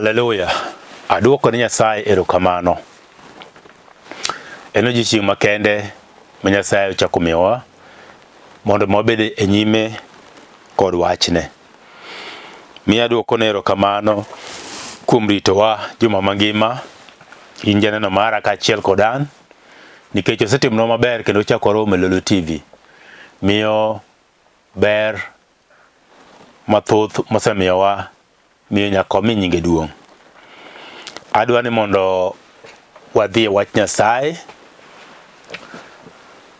Hallelujah. Aduoko ni Nyasaye erokamano. Eno jichieng' makende ma Nyasaye ochako miyowa mondo mabede e nyime kod wachne. Miya aduoko ne erokamano kuom ritowa juma mangima, in janeno mara kaachiel kod an, nikech osetimnwa maber kendo ochako romo e Lolwe TV. Miyo ber mathoth mosemiyowa miyo nyaka omi nyinge duong'. Adwa ni mondo wadhi e wach Nyasaye,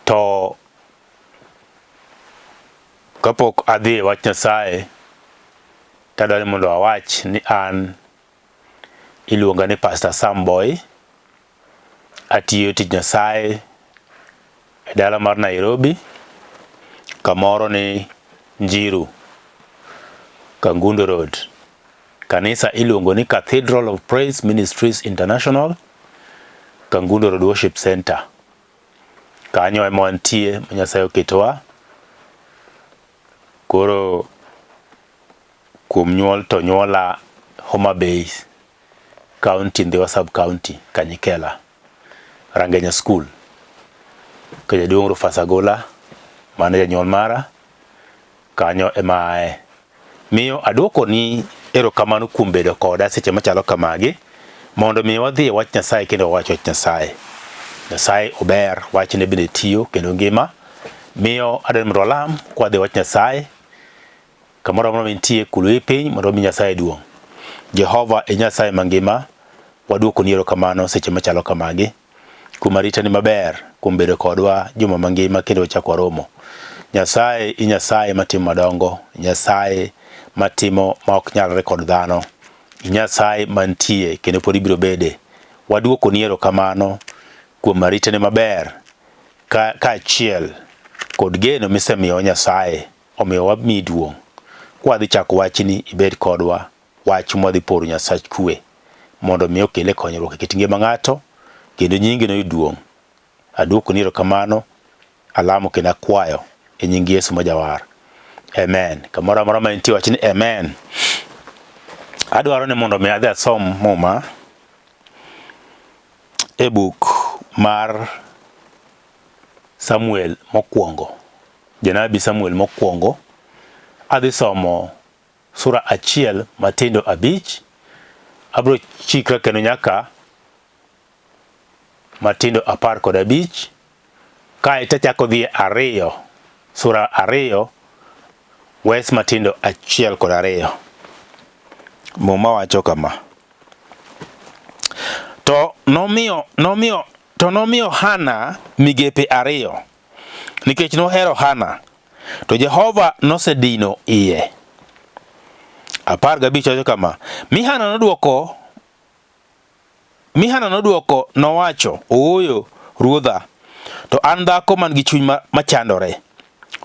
to kapok adhi e wach Nyasaye, tadwa ni mondo awach ni an iluonga ni Pastor Sam Boyi. Atiyo tich Nyasaye e dala mar Nairobi, kamoro ni Njiru, Kangundo Road. Kanisa iluongo ni Cathedral of Praise Ministries International, Kangundo Road Worship Center. Kanyo ema wantie ma Nyasaye oketowa. Koro kuom nyuol to nyuola Homa Bay County, Ndhiwa Sub County, Kanyikela, Rangenya School. Jaduong' Rufasagola, mane janyuol mara, kanyo ema ae. Miyo aduoko ni erokamano kuom bedo koda seche machalo kamagi, mondo miyo wadhi e wach Nyasaye kendo wach Nyasaye. Nyasaye ober, wachne bende tiyo kendo ngima. Miyo adwa ni mondo walam kwa dhi wach Nyasaye, kamoro amora mintie kulwe piny mondo mi Nyasaye duong'. Jehova e Nyasaye mangima, waduoko ni erokamano seche machalo kamagi, kuom arita ni maber, kuom bedo kodwa juma mangima kendo ochako romo. Nyasaye i Nyasaye matimo madongo, Nyasaye matimo ma ok nyalre kod dhano, Nyasaye mantie kendo pod ibiro bede. Waduoko ni erokamano kuom arita ni maber, kaachiel kod geno misemiyo Nyasaye, omiyo wami duong'. Kwadhi chako wachni ibed kodwa, wach mwadhi poro Nyasach kwe, mondo miyo kele konyruok e kit ngima ng'ato, kendo nyinge no duong'. Aduoko ni erokamano, alamo kendo akwayo e nying Yesu majawar. Amen. Kamoro amora ma intie wachni amen. Adwaro ni mondo mi adhi asom muma e buk mar Samuel mokwongo, janabi Samuel mokwongo. Adhi somo sura 1 Matindo 5. Abro chikra kendo nyaka Matindo 15. Kae tachako dhi 2, sura 2, wes Matindo 1 kod 2. Muma wacho kama: To nomiyo Hana migepe 2, nikech nohero Hana, to Jehova nosedino iye. 15 wacho kama: Mi Hana nodwoko nowacho, Ooyo ruodha, to an dhako man gi chuny machandore.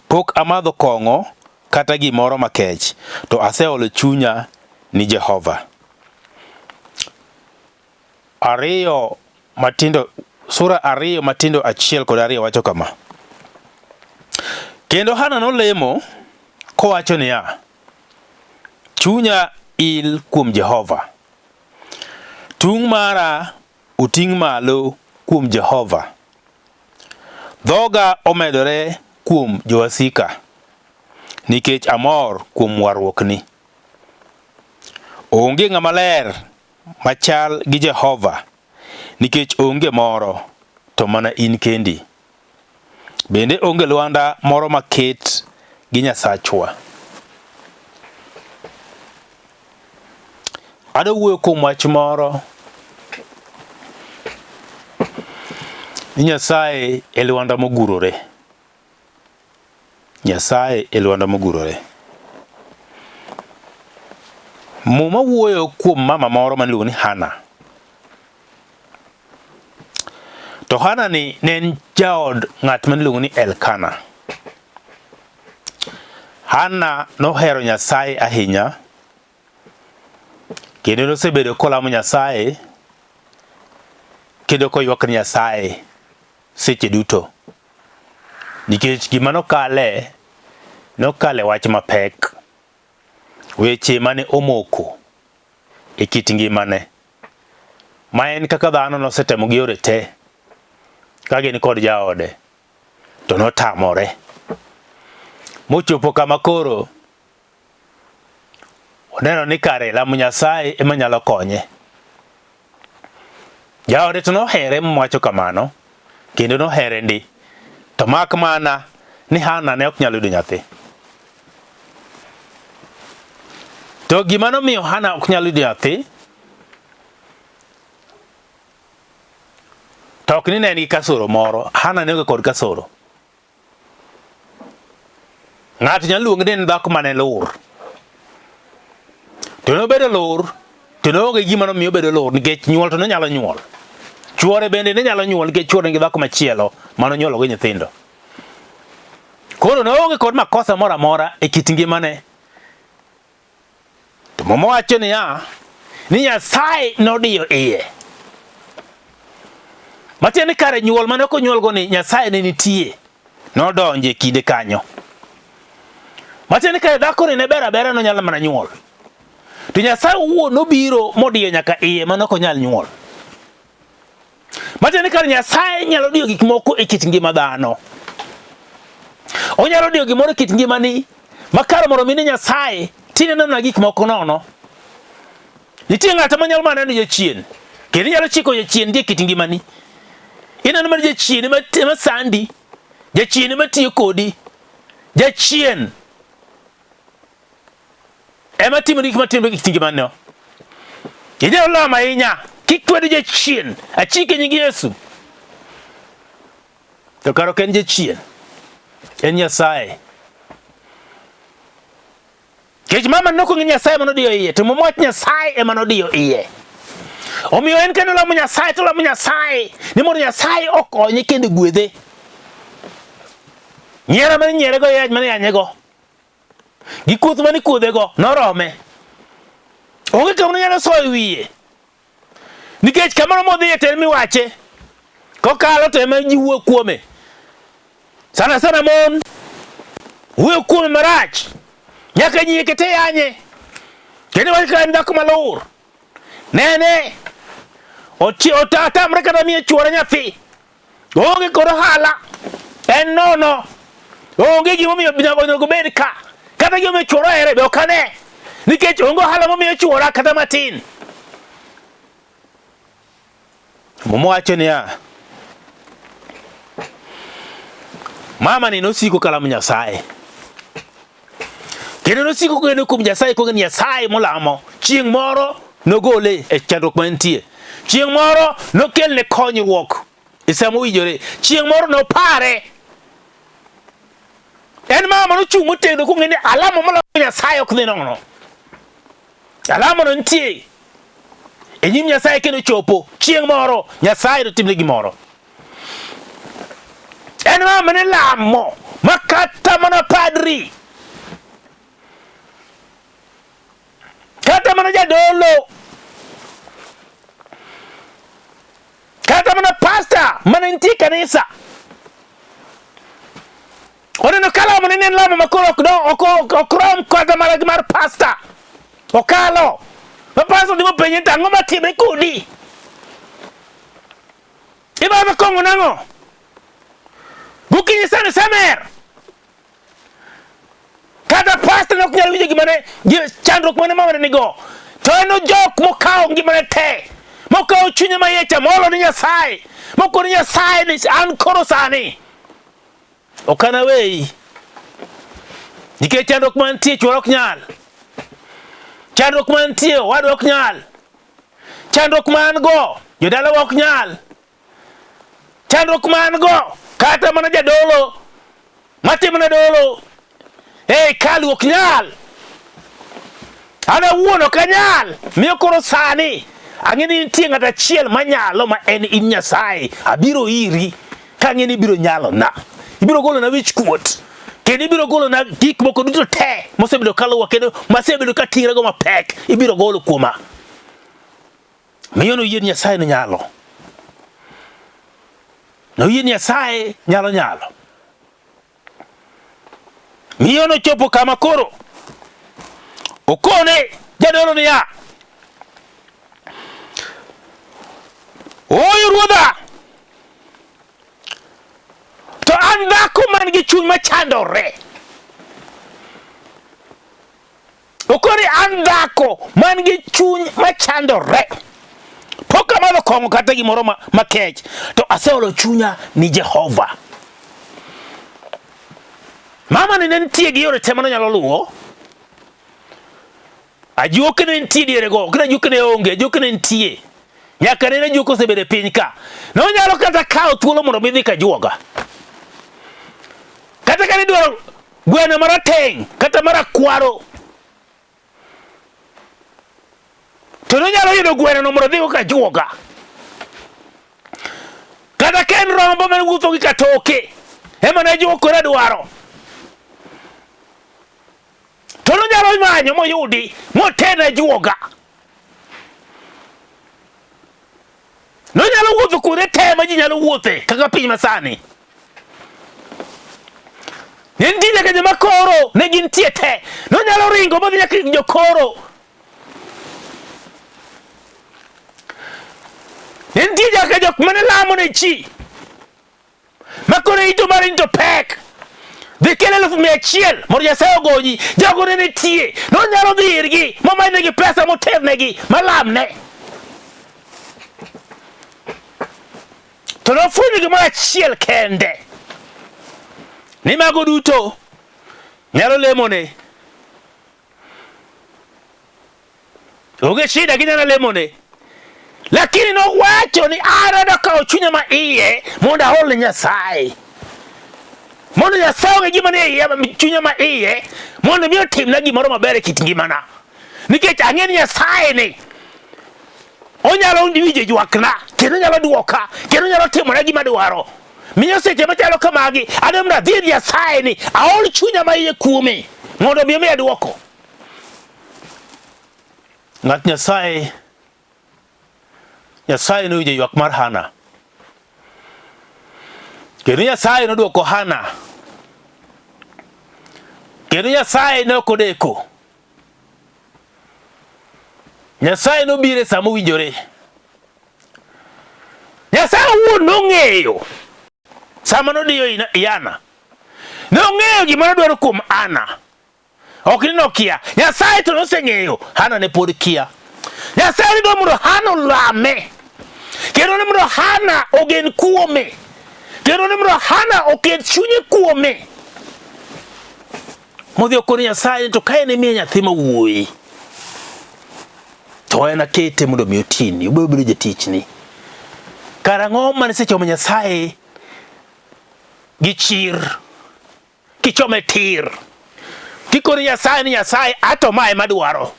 Pok amadho kong'o kata gimoro makech, to aseolo chunya ni Jehova. 2 Matindo, sura 2 Matindo 1 kod 2 wacho kama: Kendo Hana nolemo kowacho niya, Chunya il kuom Jehova, tung' mara uting' malo kuom Jehova, dhoga omedore kuom jowasika, nikech amor kuom warruokni. Onge ng'ama ler machal gi Jehova, nikech onge moro to mana in kendi. Bende onge Lwanda moro maket gi Nyasachwa. Adwa wuoyo kuom wach moro ni Nyasaye e Lwanda Mogurore. Nyasaye e Lwanda Mogurore. Muma wuoyo kuom mama moro maniluongo ni Hana. To Hana ni ne en jaod ng'at maniluongo ni Elkana. Hana nohero Nyasaye ahinya, kendo nosebedo kolamo Nyasaye kendo koywak ni Nyasaye seche duto, nikech gima nokale wach mapek, weche mane omoko e kit ngimane ma en kaka dhano nosetemo gi yore te ka gin kod jaode to notamore mochopo kama koro oneno ni kare lamo Nyasaye ema nyalo konye. Jaode to nohere mwacho kamano kendo nohere ndi to mak mana ni Hana ne ok nyalo yudo nyathi. To gima nomiyo Hana ok nyalo yudo nyathi to ok ni ne en gi kasoro moro. Hana ne kod kasoro. Ng'ato nyalo luonge ni dhako mane lur. To nobedo lur to noonge gima nomiyo bedo lur nikech nyuol to nonyalo nyuol. Chuore bende ne nyalo nyuol nikech chuore nigi dhako machielo mano nyuolo go nyithindo. Koro noonge kod makosa moro amora e kit ngimane. To momo wacho ni Nyasaye nodiyo iye. Matiende kare nyuol mane okonyuol go ni Nyasaye ne nitie. Nodonje kinde kanyo. Matiende kare dhako ne ber abera no nyalo mana nyuol. To Nyasaye owuon nobiro modiyo nyaka iye mane ok onyal nyuol. Matiende kare Nyasaye nyalo diyo gik moko e kit ngima dhano. Onyalo diyo gimoro e kit ngimani makaro moro mine Nyasaye tineno na gik moko nono. Nitie ng'ato manyalo mana neno jachien. Kendo nyalo chiko jachien die kit ngimani. Ineno mana jachien ma sandi. Jachien ma tiyo kodi. Jachien ema timo gik matimo gik ngimani no. Inyalo lama inya kik kwedo jachien achike nying Yesu. To karo ken jachien en Nyasaye. Kech mama noko ngi Nyasaye manodiyo iye to momwach Nyasaye ema nodiyo iye. Omiyo en kendo lamo Nyasaye to lamo Nyasaye ni mondo Nyasaye okonye kendo gwedhe. Nyiera mane nyiere go yaj mane yanye go. Gikuoth mane kuodhe go norome. Onge kama nyalo soyo wiye. Nikech kamano modhiye to en miwache. Kokalo to ema ji wuok kuome. Sana sana mon wuok kuome marach. Nyaka nyike te yanye. Kendo wacho ka en dhako malur. Nene otamre kata miye chuore nyathi. Onge kod ohala. En nono. Onge gimomiyo onego bed ka. Kata gimomiyo chuore here be ok ane. Nikech onge ohala momiyo chuora kata matin. Momo wacho niya, mama ni nosiko kalamo Nyasaye. Kendo nosiko kendo kuom Nyasaye koge Nyasaye molamo. Chieng' moro nogole e chandruok mantie. Chieng' moro nokelne konyruok e samo wijore. Chieng' moro nopare. En mama nochung' motegno kong'e ni alamo molamo Nyasaye ok dhi nono. Alamo no nitie. E nyim Nyasaye kendo chopo. Chieng' moro Nyasaye notimne gimoro. En mama ne lamo makata mana padri. Kata mana jadolo. Kata mana pastor mana nitie kanisa. Oneno kalamo ne lamo makoro okrom kata mar pastor. Okalo. Ma pastor dimo penye tango matime kodi. Iba kongo nango. Gokinyi sana samer. Kata pastor nok nyalo winjo gimane chandruok mane mama nigo. To eno jok mokawo ngimane te. Mokawo chunye mayecha molo ni Nyasaye. Moko ni Nyasaye ni an koro sani. Okana wei. Nikech chandruok mantie chuore ok nyal. Chandruok mantie wadu ok nyal. Chandruok man go jodala ok nyal. Chandruok man go kata mana jadolo matimo na dolo kalu ok nyal. Ana wuono kanyal miyo koro sani ang'eni nitie ng'ata achiel manyalo ma en in Nyasaye. Abiro iri kang'eni biro nyalo na. Ibiro golo na wich kuot. Kendo ibiro golo na gik moko duto te mosebedo kaluwa kendo masebedo kating'ra go mapek ibiro golo kuoma. Miyo no yie Nyasaye no nyalo. No yie Nyasaye nyalo. Miyo no chopo kama koro. Okone jadolo niya. chuny machandore. Okori an dhako man gi chuny machandore. Pok amadho kong'o kata gimoro makech, to aseolo chunya ni Jehova. Mama ni nitie gi yore te mano nyalo luwo. Ajuoke ne nitie diere go, kina ajuoke ne onge, ajuoke ne nitie. Nyaka ne ajuoke osebede piny ka. No nyalo kata kao thuolo mondo midhi ka juoga. Kata ka nidwaro gweno marateng' kata marakwaro. To no nyalo yudo gweno no mondo dhigo ka juoga. Kata ka en rombo man wuotho gi katoke, ema ne ajuoke ne dwaro. To no nyalo manyo moyudi motene juoga. No nyalo wuotho kuonde te ma ji nyalo wuothe kaka piny masani. Nitie nyaka joma koro ne gintie te. No nyalo ringo modhi nyaka jokoro. Nitie nyaka jok mane lamo ne chi. Makoro ito mar into pek. Dhi kele 100,000 mondo Nyasaye ogonyi. Jogo ne nitie. No nyalo dhi irgi momanyne gi pesa moternegi malamne. To nofuenyo gimoro achiel kende. Ni mago duto nyalo lemone. Onge shida ginyalo lemone. Lakini nowacho ni arado kao chunya ma iye mondo ahol ne Nyasaye. Mondo Nyasaye onge gima ne iye chunya ma iye mondo mi otimna gimoro maber e kit ngimana. Nikech ang'e ni Nyasaye ni onyalo winjo ywakna, kendo nyalo duoka, kendo nyalo timona gima dwaro. Miyo seche machalo kamagi, adwaro adhi ir Nyasaye ni aol chunya ma iye kuome mondo mi omiya duoko. Ng'at Nyasaye nowinjo ywak mar Hana. Kendo Nyasaye noduoko Hana. Kendo Nyasaye nokodeko. Nyasaye nobire sama owinjore. Nyasaye wuon nong'eyo sama nodiyo Yana. Nong'eyo gima nodwaro kuom Hana. Ok ni nokia. Nyasaye to noseng'eyo. Hana ne pod kia. Nyasaye ni dwaro mondo Hana olame. Kendo ni mondo Hana ogen kuome. Kendo ni mondo Hana oket chunye kuome. Modhi okoni Nyasaye to ka en miye nyathi ma wuoyi, to en akete mondo mi otini, obedo jatichni. Karang'o mane seche ma Nyasaye gi chir kichome tir kikoni Nyasaye ni Nyasaye ato mae madwaro.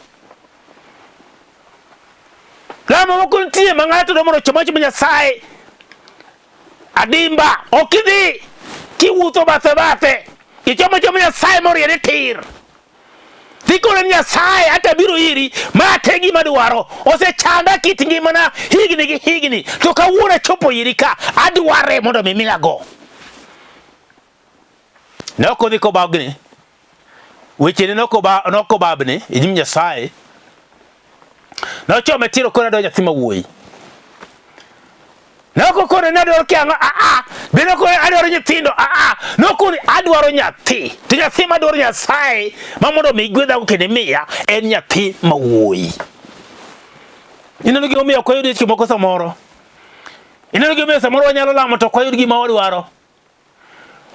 Lama moko nitie ma ng'ato dwaro mondo choma Nyasaye adimba ok idhi kiwuotho bathe kichoma Nyasaye moriere tir. Dikone Nyasaye ata biro iri mate gima dwaro. Osechanda kit ngimana higni gi higni, to kawuono chopo iri ka adware mondo mi miyago. Noko dhi kobagni. Weche ne noko babne e nyim Nyasaye. Nochome tiro kona do nyathi ma wuoyi. Noko kone nadwaro kiang'o bende kone adwaro nyithindo noko ni adwaro nyathi. To nyathi ma dwaro Nyasaye ma mondo mi gwedha kende miya en nyathi ma wuoyi. Ineno gima miyo koyudi chimo moko samoro. Ineno gima miyo samoro wanyalo lamo to koyudi gima wadwaro.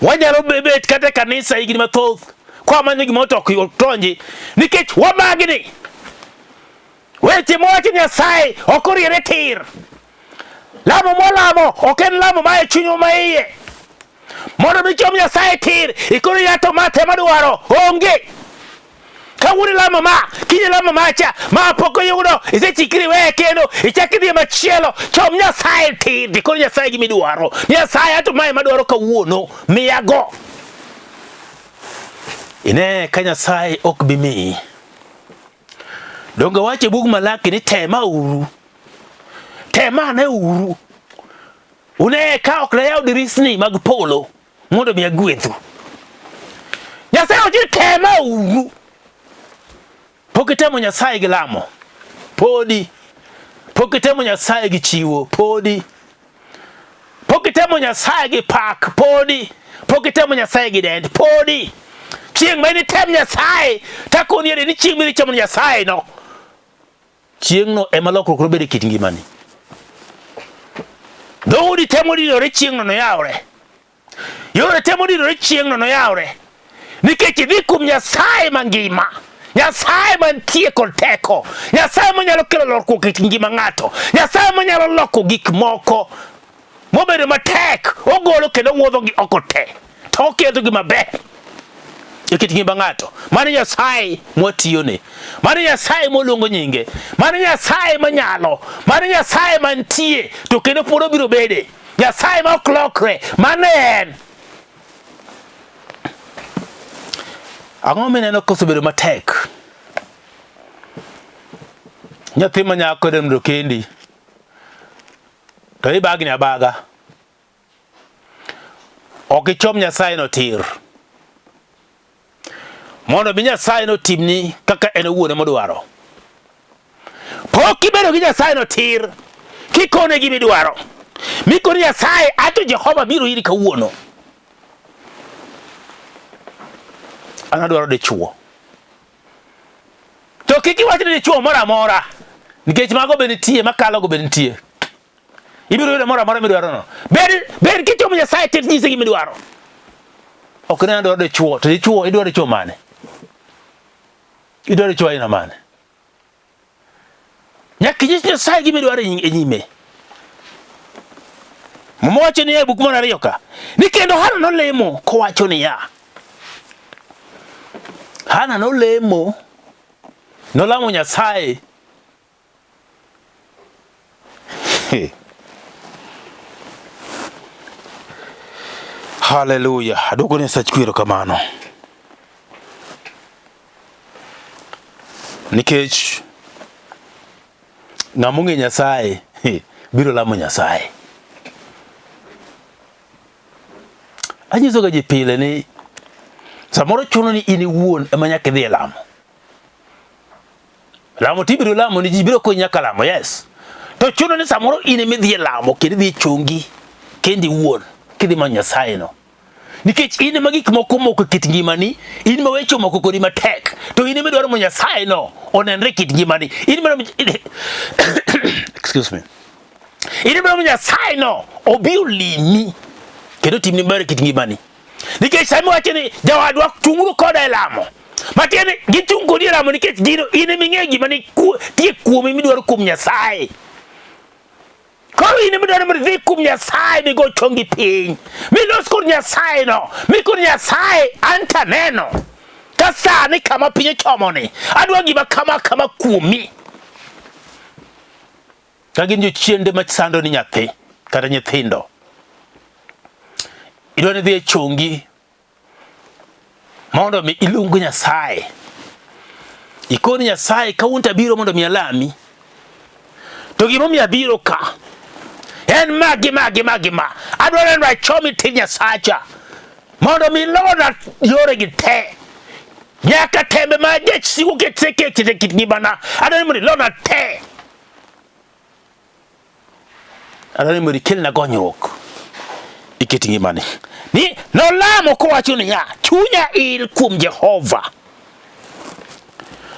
Wanyalo bet kata kanisa higni mathoth kwa manyo gima to tonji nikech wabagni. Weche mowacho Nyasaye ok oriere tir. Lamo molamo ok en lamo ma e chunyo ma iye. Mondo mi chom Nyasaye tir ikoro yato mate madwaro onge. Kawuni lamo ma kinye lamo macha ma poko yudo isechikri we kendo ichaki dhi machielo chom Nyasaye tir ikoro Nyasaye gimi dwaro. Nyasaye ato mae madwaro kawuono miyago. Ine ka Nyasaye ok bi mi. Donge wache bug Malaki ni tema uru. Tema ne uru. Une ka ok na yaw dirisni mag polo mondo mi agwethu. Nyasaye oji tema uru. Pokitemo Nyasaye gi lamo. Podi. Pokitemo Nyasaye gi chiwo. Podi. Pokitemo Nyasaye gi pak. Podi. pokitemo Nyasaye gidend podi chieng mani tem Nyasaye takoni ni chieng miri chamo Nyasaye no chieng no ema lokruok robedo kit ngimani dhoudi temo didore chieng no yawre yore temo didore chieng no yawre nikech idhi kuom Nyasaye mangima Nyasaye mantie kod teko Nyasaye manyalo kelo lokruok kit ngima ng'ato Nyasaye manyalo loko gik moko mobedo matek ogolo kendo wuodho gi oko te to oketo gi maber e kit ngima ng'ato mano Nyasaye mwatiyone mano Nyasaye moluongo nyinge mano Nyasaye manyalo mano Nyasaye mantie to kendo pod obiro bede Nyasaye ma ok lokre mano en ang'o mineno kosebedo matek nyathi manyako demdo kendi to ibagni abaga ok ichom Nyasaye no tir mondo bi Nyasaye no timni kaka en owuon modwaro pok ibedo gi Nyasaye no tir kikone gimi dwaro mikoni Nyasaye ato Jehova biro iri kawuono ana dwaro dichuo to kiki wacho ni dichuo mora mora nikech mago be nitie makalo go be nitie ibiro yudo mora mora midwaro no ber kichomo Nyasaye tet nyise gimi dwaro ok ne dwaro dichuo to dichuo idwaro dichuo mane idwaro dichuo ina mane nyaka nyise Nyasaye gimi dwaro e nyime mwacho ni e buk mar 2 ka ni kendo Hana nolemo kowacho ni ya Hana nolemo nolamo Nyasaye Hallelujah aduoko ne sachkwiro kamano nikech ng'amunge Nyasaye biro lamo Nyasaye anyiso ga ji pile ni samoro chuno ni in iwuon ema nyaka dhi lamo tibiro lamo ni ji biro konyi nyaka lamo yes to chuno ni samoro in ema dhi lamo kendo dhi chungi kendi wuon kidhi manyo Nyasaye no nikech in ema gik moko kit ngimani in ma wecho moko kodi matek to in ema dwaro mo Nyasaye no onenre kit ngimani excuse me in ema mo Nyasaye no obi olimi kendo timni ber kit ngimani nikech sami wacho ni jawadwa chunguru koda lamo matiene gichung kodi lamo nikech gino in ema ing'e gimani tie kuomi midwaro kuom Nyasaye koro in ema dwaro dhi kuom Nyasaye migo chongi piny milos kod Nyasaye no mikod Nyasaye anta neno ka sani kama piny chomoni adwa gima kama kuomi ka gin jochiende machando ni nyathi kata nyithindo idwa ni dhi e chongi mondo mi iluongo Nyasaye ikoni Nyasaye kawuono tabiro mondo mi alami to gimomiyo abiro ka en magi adwa neno achomi tir Nyasacha mondo mi lona yore gi te nyaka tembe ma sigo kete kit ngimana adwa ni mondo lona te adwa ni mondo ikelna gonyruok ikit ngimani ni nolamo kowacho ni ya chunya il kuom Jehova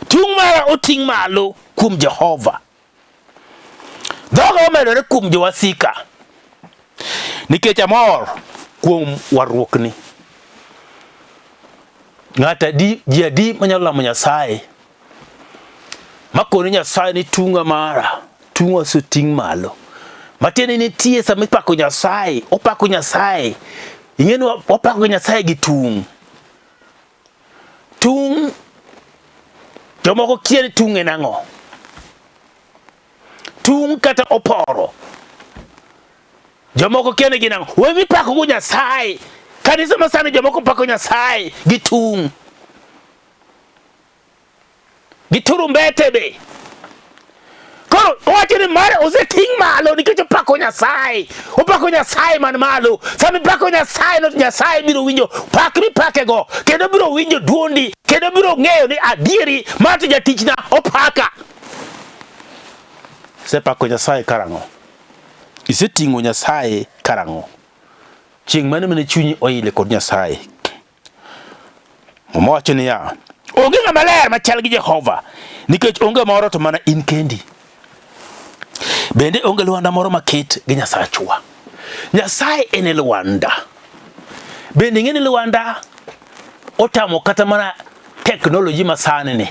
tung mara oting malo kuom Jehova dhoga omedore kuom jowasika nikech amor kuom warruokni ng'ata ji adi manyalo lamo Nyasaye makoni Nyasaye ni tunga mara tunga soting malo matiende nitie sama ipako Nyasaye opako Nyasaye ing'eni opako Nyasaye gi tung jomoko kia ni tung en ang'o tung kata oporo jomoko kia ni gin ang'o we mipako go Nyasaye kanisa masani jomoko pako Nyasaye gi tung gi turumbete be koro wacho ni mare oseting malo nikech opako Nyasaye man malo sami pako Nyasaye no Nyasaye biro winjo pak mi pake go kendo biro winjo duondi kendo biro ng'eyo ni adieri mati jatichna opaka sepako Nyasaye karang'o iseting'o Nyasaye karang'o ching mane mane chunyi oile kod Nyasaye. Wacho ni ya onge ng'ama ler machal gi Jehova, nikech onge moro to mana in kendi. Bende onge Lwanda moro maket gi Nyasachwa. Nyasaye en Lwanda. Bende ng'eni Lwanda otamo kata mana teknoloji masani ni.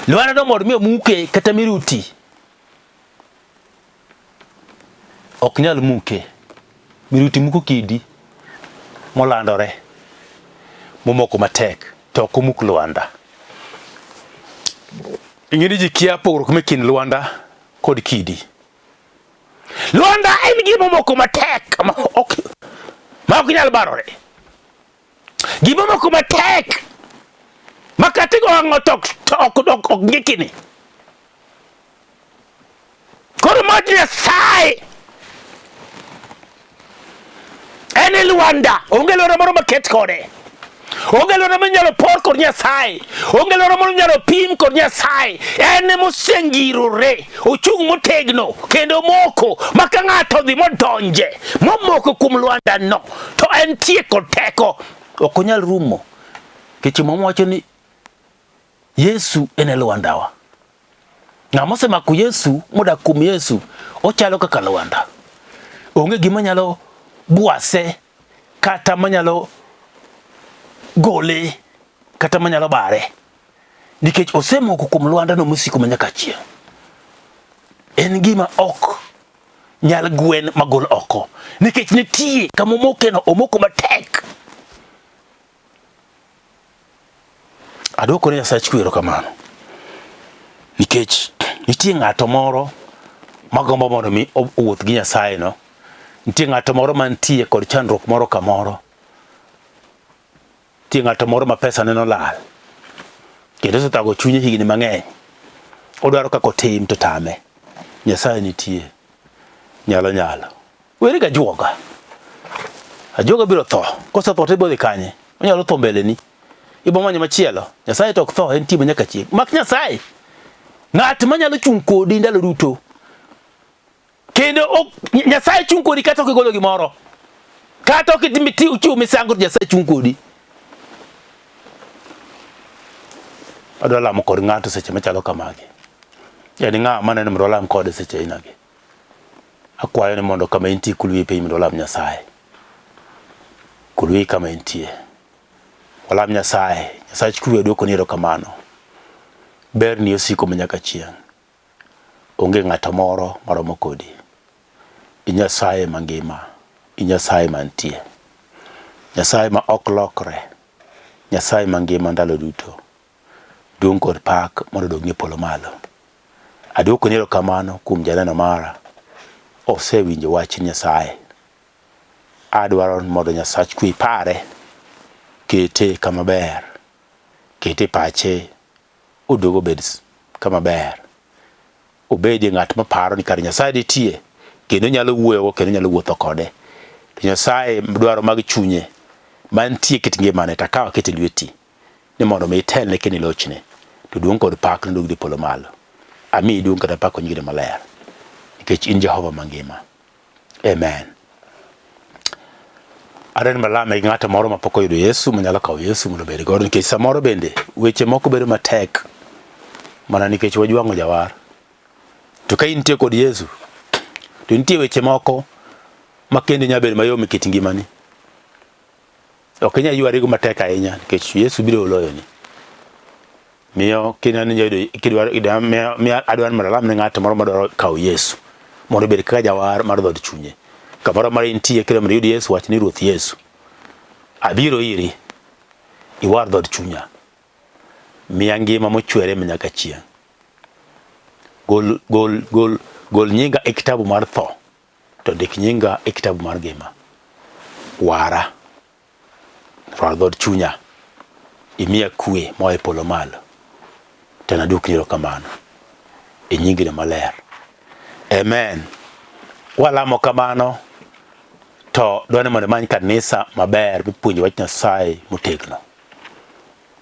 Lwanda no mor miyo muke kata miruti. Ok nyal muke. Miruti muko kidi molandore. Momoko matek to ok omuk Lwanda. Ing'eni ji kia pogruok mekin Lwanda kod kidi. Lwanda en gima moko matek ma ok nyal barore. Gima moko matek makatigo ang'o to ok ngikini. Koro mach Nyasaye en Lwanda. Onge Lwanda moro maket kode. Onge Lwanda manyalo por kod Nyasaye. Onge Lwanda moro nyalo pim kod Nyasaye. En mosengirore, ochung' motegno kendo moko maka ng'ato dhi modonje momoko kuom Lwanda no to en tie kod teko ok onyal rumo. Keche wacho ni Yesu en Lwandawa. Ng'ama osemako Yesu modak kuom Yesu ochalo kaka Lwanda. Onge gima nyalo buase kata manyalo gole kata manyalo bare, nikech osemoko kuom Lwanda no musiko manyaka chieng'. En gima ok nyal gwen magol oko, nikech nitie kama omokeno omoko matek. Adwoko ne Nyasaye kwero kamano, nikech nitie ng'ato moro magombo mondo mi owuoth gi Nyasaye no. Nitie ng'ato moro mantie kod chandruok moro kamoro. Nitie ng'ato moro ma pesa ne nolal kendo osetago chunye higni mang'eny. Odwaro kako tim to tame. Nyasaye nitie, nyalo weri ga juoga. Ajuoga biro tho. Kosetho to ibodhi kanye? Onyalo tho mbele ni. Ibo manyo machielo. Nyasaye to ok tho, en tim nyaka chieng'. Mak Nyasaye. Ng'at manyalo chung' kodi ndalo duto. Kendo Nyasaye chung' kodi kata ok igolo gimoro. Kata ok itimiti uchiwo misango, Nyasaye chung' kodi. Adwa lamo kod ng'ato seche machalo kamagi. Yani ng'a maneno mondo lam kode seche inagi. Akwayo ni mondo kama intie kulwi piny mondo lam Nyasaye. Kulwi kama intie. Walam Nyasaye. Nyasaye chukuru dwoko ni erokamano. Ber ni osiko manyaka chieng'. Onge ng'ato moro maromo kodi. Nyasaye mangima. Nyasaye mantie. Nyasaye ma ok lokre. Nyasaye mangima ndalo duto. Duong' kod pak mondo dog ni polo malo. Adwoko ni erokamano kuom janeno mara. Osewinjo wach Nyasaye. Adwaro mondo Nyasaye kwi pare. Kete kama ber. Kete pache. Odogo bed kama ber. Obedi ng'at maparo ni kar Nyasaye nitie. Kendo nyalo wuoyo kendo nyalo wuotho kode. Nyasaye dwaro mag chunye mantie kit ngimane takawa kete lweti. Ni mondo mi telne keni lochne. To duong' kod pak ndog di polo malo. Ami duong' kod pak onyigre maler. Nikech in Jehova mangima. Amen. Aren malame ng'ato moro mapok oyudo Yesu manyalo kawo Yesu mondo bed godo, nikech samoro bende weche moko bedo matek mana nikech wajwang'o jawar. To ka intie kod Yesu to nitie weche moko makende nya bedo mayom e kit ngimani. Ok inya ywarigo matek ahinya nikech Yesu biro loyoni. Miyo kinani kidwaro adwaro malam ne ng'ato moro madwaro kawo Yesu mondo bed kaka jawar mar dhod chunye. Kamoro mar intie kendo mondo yud Yesu, wach ni Ruoth Yesu, abiro iri, iwar dhod chunya, miya ngima mochwere manyaka chieng'. Gol nyinga e kitabu mar tho, to ndik nyinga e kitabu mar ngima. Wara, war dhod chunya, imiya kwe moa e polo malo. To nadwok ni erokamano e nyingine maler. Amen. Walamo kamano. To dwane mondo many kanisa maber mipuonjo wach Nyasaye motegno.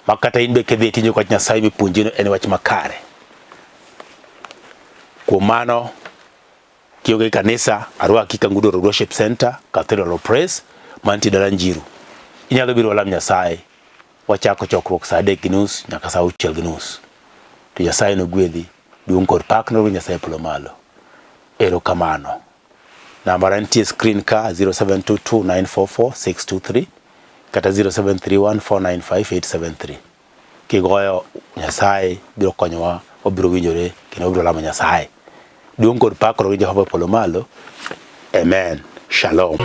Makata in be kedhi tinyo wach Nyasaye mipuonjino en wach makare. Kuom mano Kioge kanisa arwa kikangudoro worship center Cathedral of Praise manti dala Njiru. Inyalo biro lam Nyasaye wachako chokruok saa 3:30 nyaka saa 6:30. To Nyasaye no gwedhi duong' kod pak no Nyasaye polo malo. Erokamano. Namba nitie screen ka 0722944623 kata 0731495873. Kigoyo Nyasaye biro konyowa, obiro winjore kendo obiro lamo Nyasaye. Duong' kod pak no Jehova polo malo. Amen. Shalom.